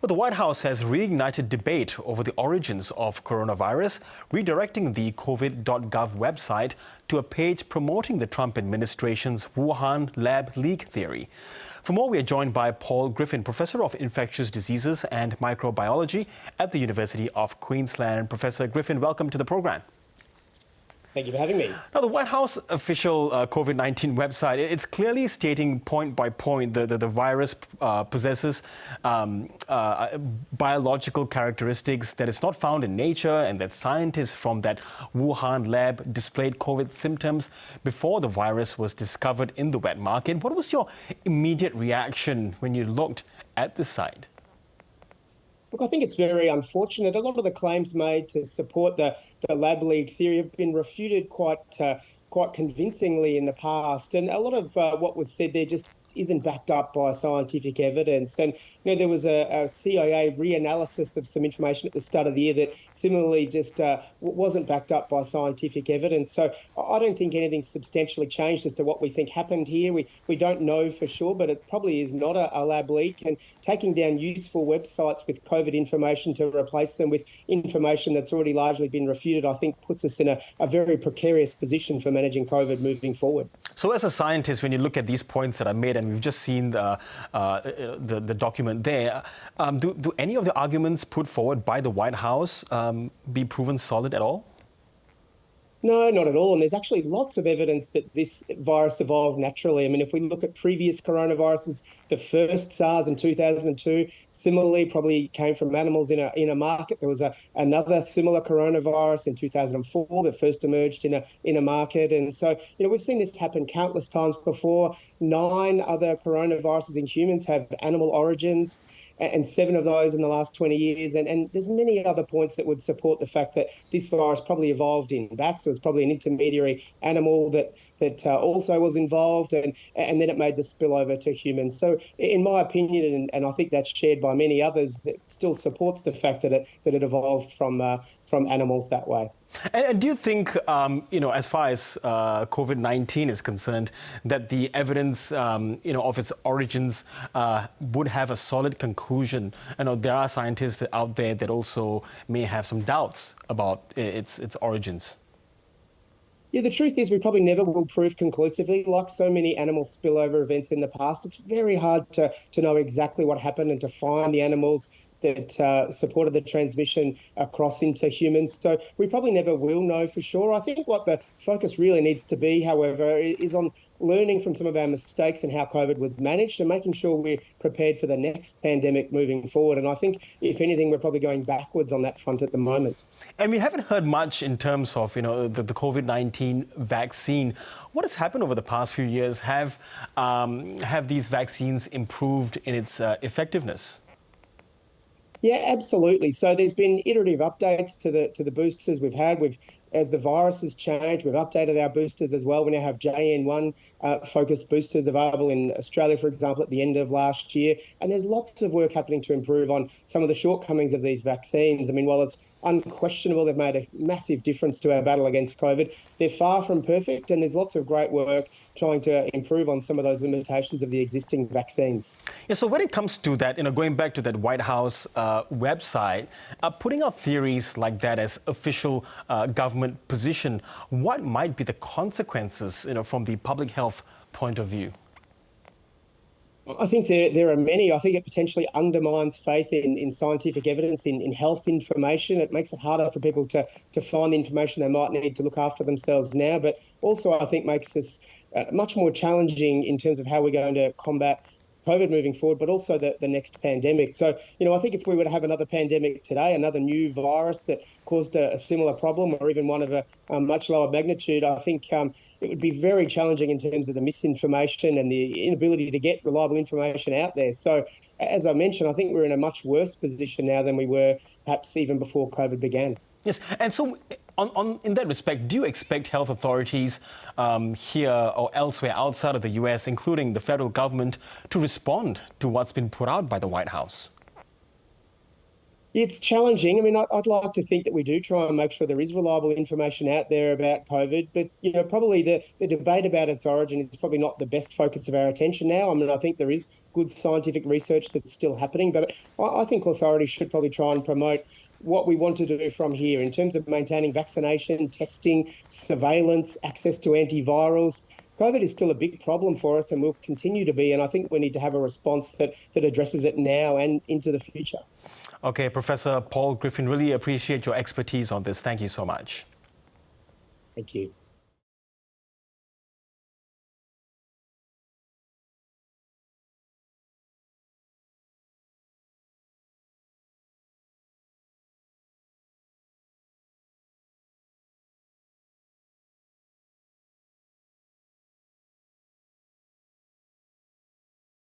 Well, the White House has reignited debate over the origins of coronavirus, redirecting the covid.gov website to a page promoting the Trump administration's Wuhan lab leak theory. For more, we are joined by Paul Griffin, Professor of Infectious Diseases and Microbiology at the University of Queensland. Professor Griffin, welcome to the program. Thank you for having me. Now, the White House official COVID-19 website, it's clearly stating point by point that the virus possesses biological characteristics that is not found in nature, and that scientists from that Wuhan lab displayed COVID symptoms before the virus was discovered in the wet market. What was your immediate reaction when you looked at the site? Look, I think it's very unfortunate. A lot of the claims made to support the lab leak theory have been refuted quite convincingly in the past. And a lot of what was said there just isn't backed up by scientific evidence. And there was a CIA reanalysis of some information at the start of the year that similarly just wasn't backed up by scientific evidence. So I don't think anything's substantially changed as to what we think happened here. We don't know for sure, but it probably is not a lab leak. And taking down useful websites with COVID information to replace them with information that's already largely been refuted, I think puts us in a very precarious position for managing COVID moving forward. So as a scientist, when you look at these points that are made, and we've just seen the document there, do any of the arguments put forward by the White House be proven solid at all? No, not at all. And there's actually lots of evidence that this virus evolved naturally. I mean, if we look at previous coronaviruses, the first SARS in 2002, similarly probably came from animals in a market. There was another similar coronavirus in 2004 that first emerged in a market. And so, we've seen this happen countless times before. 9 other coronaviruses in humans have animal origins, and 7 of those in the last 20 years. And there's many other points that would support the fact that this virus probably evolved in bats. There was probably an intermediary animal that also was involved, and then it made the spillover to humans. So in my opinion, and I think that's shared by many others, that still supports the fact that it evolved from animals that way. And do you think, as far as COVID-19 is concerned, that the evidence, of its origins would have a solid conclusion? I know there are scientists out there that also may have some doubts about its origins. Yeah, the truth is we probably never will prove conclusively. Like so many animal spillover events in the past, it's very hard to know exactly what happened and to find the animals that supported the transmission across into humans. So we probably never will know for sure. I think what the focus really needs to be, however, is on learning from some of our mistakes and how COVID was managed and making sure we're prepared for the next pandemic moving forward. And I think, if anything, we're probably going backwards on that front at the moment. And we haven't heard much in terms of, the COVID-19 vaccine. What has happened over the past few years? Have these vaccines improved in its effectiveness? Yeah, absolutely. So there's been iterative updates to the boosters we've had. As the virus has changed, we've updated our boosters as well. We now have JN1 focused boosters available in Australia, for example, at the end of last year. And there's lots of work happening to improve on some of the shortcomings of these vaccines. I mean, while it's unquestionable they've made a massive difference to our battle against COVID, they're far from perfect, and there's lots of great work trying to improve on some of those limitations of the existing vaccines. Yeah, so when it comes to that, going back to that White House website, putting out theories like that as official government position, what might be the consequences, from the public health point of view? I think there are many. I think it potentially undermines faith in scientific evidence, in health information. It makes it harder for people to find the information they might need to look after themselves now, but also I think makes us much more challenging in terms of how we're going to combat COVID moving forward, but also the next pandemic. So, I think if we were to have another pandemic today, another new virus that caused a similar problem, or even one of a much lower magnitude, I think it would be very challenging in terms of the misinformation and the inability to get reliable information out there. So, as I mentioned, I think we're in a much worse position now than we were perhaps even before COVID began. Yes, and so in that respect, do you expect health authorities here or elsewhere outside of the US, including the federal government, to respond to what's been put out by the White House? It's challenging. I mean, I'd like to think that we do try and make sure there is reliable information out there about COVID, but probably the debate about its origin is probably not the best focus of our attention now. I mean, I think there is good scientific research that's still happening, but I think authorities should probably try and promote what we want to do from here in terms of maintaining vaccination, testing, surveillance, access to antivirals. COVID is still a big problem for us and will continue to be. And I think we need to have a response that addresses it now and into the future. Okay, Professor Paul Griffin, really appreciate your expertise on this. Thank you so much. Thank you.